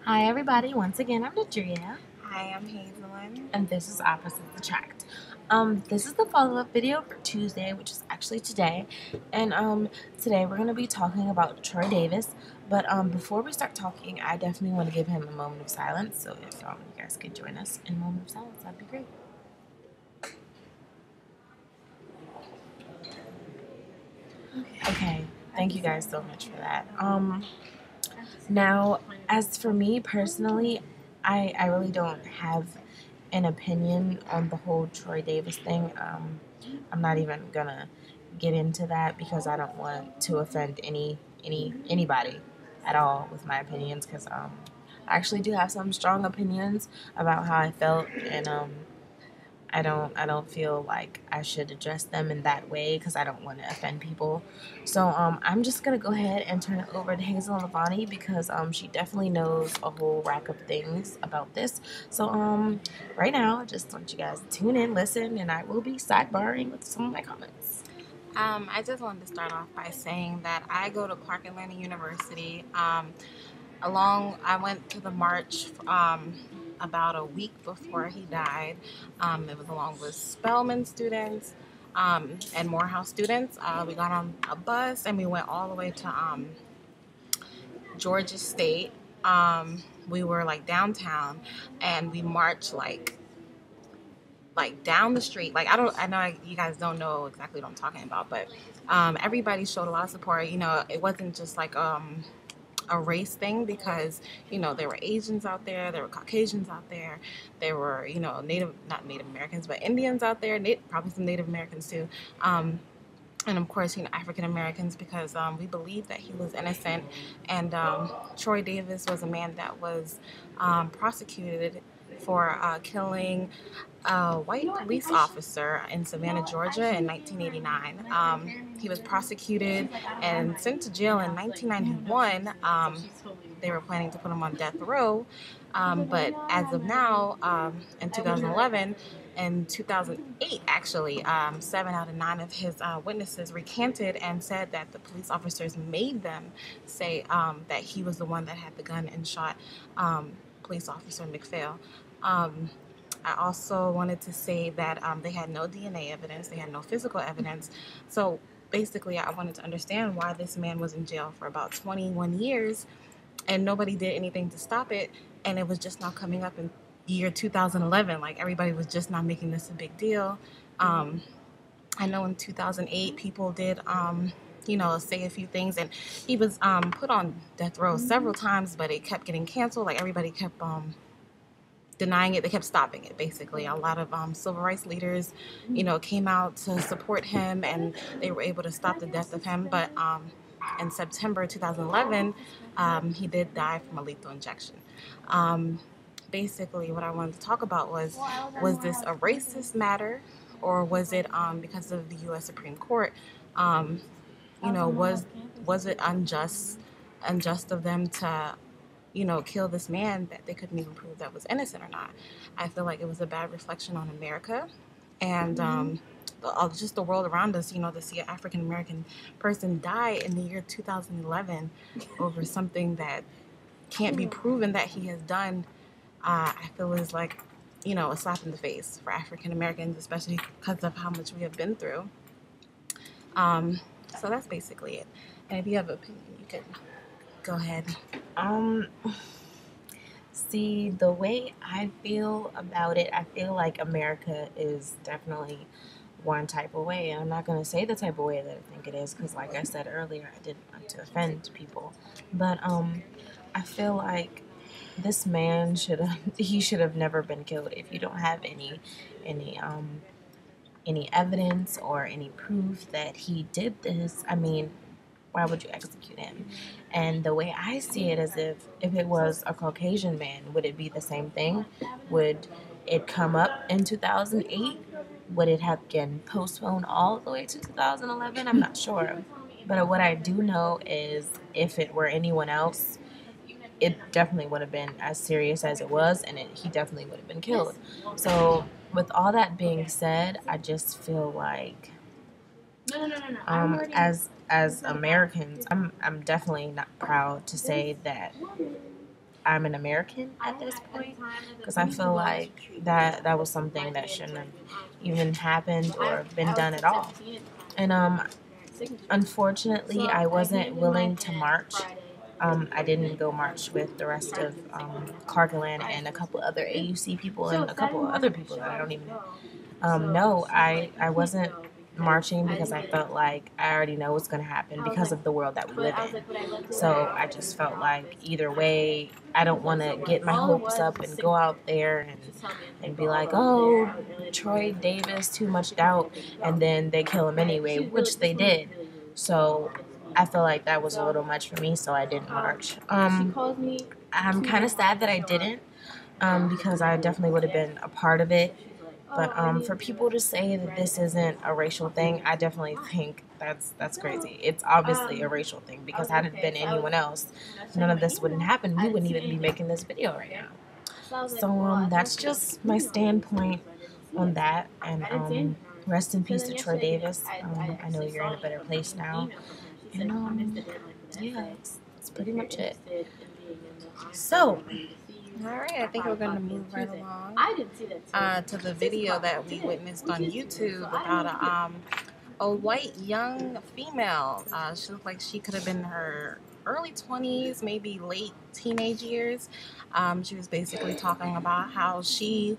Hi everybody, once again I'm Nadria. Hi, I'm Hazelyn. And this is Opposites Attract. This is the follow-up video for Tuesday, which is actually today. And today we're gonna be talking about Troy Davis. But before we start talking, I definitely want to give him a moment of silence. So if you guys could join us in a moment of silence, that'd be great. Okay, thank you guys so much for that. Now, as for me personally, I really don't have an opinion on the whole Troy Davis thing. I'm not even gonna get into that because I don't want to offend anybody at all with my opinions. Because I actually do have some strong opinions about how I felt, and I don't feel like I should address them in that way because I don't want to offend people. So I'm just gonna go ahead and turn it over to Hazel and Lavani because she definitely knows a whole rack of things about this. So right now, I just want you guys to tune in, listen, and I will be sidebarring with some of my comments. I just wanted to start off by saying that I go to Clark Atlanta University. I went to the march about a week before he died. It was along with Spelman students and Morehouse students. We got on a bus and we went all the way to Georgia State. We were like downtown and we marched like down the street. Like I know you guys don't know exactly what I'm talking about, but everybody showed a lot of support. It wasn't just like a race thing because there were Asians out there were Caucasians out there were not Native Americans but Indians out there, probably some Native Americans too, and of course African Americans because we believe that he was innocent. And Troy Davis was a man that was prosecuted for killing a white police officer in Savannah, Georgia in 1989. He was prosecuted and sent to jail in 1991. They were planning to put him on death row, but as of now, in 2011 and 2008, actually, 7 out of 9 of his witnesses recanted and said that the police officers made them say that he was the one that had the gun and shot police officer McPhail. I also wanted to say that they had no DNA evidence, they had no physical evidence. So basically, I wanted to understand why this man was in jail for about 21 years and nobody did anything to stop it. And it was just now coming up in year 2011. Like everybody was just not making this a big deal. Um, I know in 2008, people did. Say a few things, and he was put on death row several times, but it kept getting canceled. Like everybody kept denying it. They kept stopping it. Basically, a lot of civil rights leaders, came out to support him, and they were able to stop the death of him. But in September 2011, he did die from a lethal injection. Um, Basically, what I wanted to talk about was this a racist matter, or was it because of the U.S. Supreme Court? Um, was it unjust of them to kill this man that they couldn't even prove that was innocent or not? I feel like it was a bad reflection on America and just the world around us, to see an African American person die in the year 2011 over something that can't be proven that he has done. I feel is like, a slap in the face for African Americans, especially because of how much we have been through. Um, so that's basically it. And if you have an opinion, you can go ahead. Um, See, the way I feel about it, I feel like America is definitely one type of way. And I'm not going to say the type of way that I think it is because, like I said earlier, I didn't want to offend people. But I feel like this man should have never been killed. If you don't have any any evidence or any proof that he did this, I mean, why would you execute him? And the way I see it is if it was a Caucasian man, would it be the same thing? Would it come up in 2008? Would it have been postponed all the way to 2011? I'm not sure. But what I do know is if it were anyone else, it definitely would have been as serious as it was, and he definitely would have been killed. So, with all that being said, I just feel like as Americans, I'm definitely not proud to say that I'm an American at this point, because I feel like that was something that shouldn't have even happened or been done at all. And unfortunately, I wasn't willing to march. I didn't go march with the rest of Clarkland and a couple other AUC people and a couple of other people that I don't even know. I wasn't marching because I felt like I already know what's going to happen because of the world that we live in. So I just felt like either way, I don't want to get my hopes up and go out there and be like, oh, Troy Davis, too much doubt, and then they kill him anyway, which they did. So I feel like that was a little much for me, so I didn't march. I'm kind of sad that I didn't, because I definitely would have been a part of it. But for people to say that this isn't a racial thing, I definitely think that's crazy. It's obviously a racial thing, because had it been anyone else, none of this wouldn't happen. We wouldn't even be making this video right now. So that's just my standpoint on that. And rest in peace to Troy Davis. I know you're in a better place now. And yeah, it's pretty much it. So. All right, I think we're going to move right along to the video that we witnessed on YouTube about a white young female. She looked like she could have been in her early 20s, maybe late teenage years. She was basically talking about how she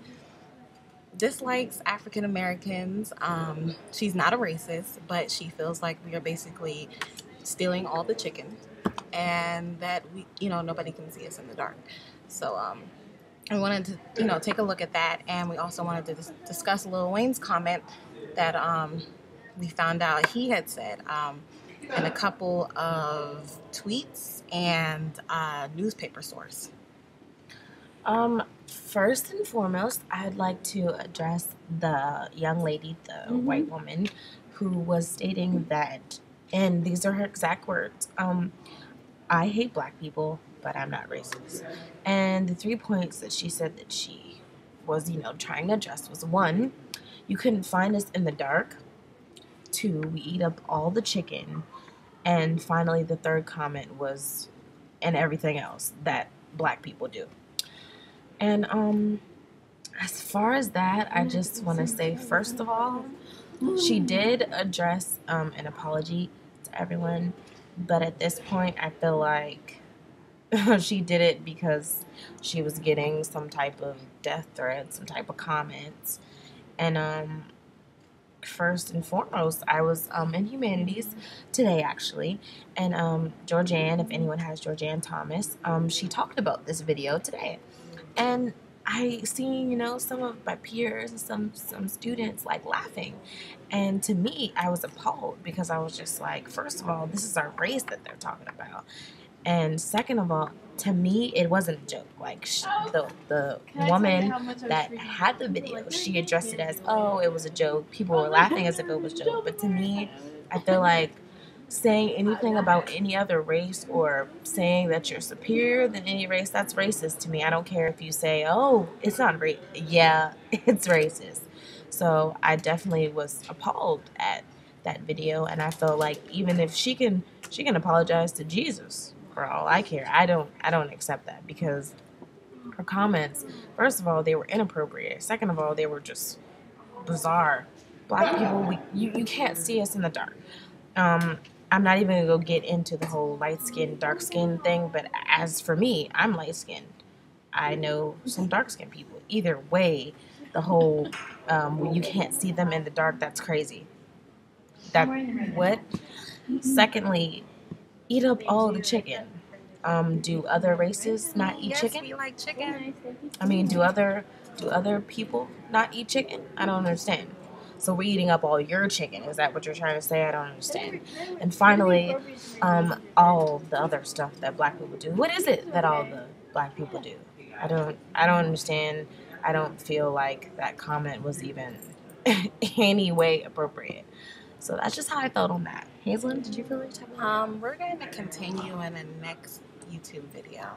dislikes African Americans. She's not a racist, but she feels like we are basically stealing all the chicken, and that nobody can see us in the dark. So we wanted to take a look at that, and we also wanted to discuss Lil Wayne's comment that we found out he had said in a couple of tweets and newspaper source. First and foremost, I'd like to address the young lady, the white woman, who was stating that, and these are her exact words, I hate black people, but I'm not racist. And the 3 points that she said that she was, trying to address was: 1, you couldn't find us in the dark; 2, we eat up all the chicken; and finally, the third comment was, and everything else that black people do. And as far as that, I just want to say, first of all, she did address an apology to everyone, but at this point, I feel like she did it because she was getting some type of death threat, some type of comments. And first and foremost, I was in humanities today, actually, and Georgianne, if anyone has Georgianne Thomas, she talked about this video today. And I seen, some of my peers and some students like laughing. And to me, I was appalled, because I was just like, first of all, this is our race that they're talking about. And second of all, to me, it wasn't a joke. Like, the woman that had the video, she addressed it as, oh, it was a joke. People were laughing as if it was a joke. But to me, I feel like saying anything about any other race, or saying that you're superior than any race, that's racist to me. I don't care if you say, oh, it's not racist. Yeah, it's racist. So I definitely was appalled at that video, and I felt like even if she can apologize to Jesus for all I care. I don't accept that, because her comments, first of all, they were inappropriate. Second of all, they were just bizarre. Black people, you can't see us in the dark. I'm not even gonna go get into the whole light skin, dark skin thing, but as for me, I'm light skinned. I know some dark skinned people. Either way, the whole you can't see them in the dark, that's crazy. What? Secondly, eat up all the chicken. Do other races not eat chicken? Yes, we like chicken. I mean, do other people not eat chicken? I don't understand. So we're eating up all your chicken. Is that what you're trying to say? I don't understand. And finally, all the other stuff that black people do. What is it that all the black people do? I don't understand. I don't feel like that comment was even any way appropriate. So that's just how I felt on that. Hazelyn, did you feel like talking about We're going to continue in the next YouTube video.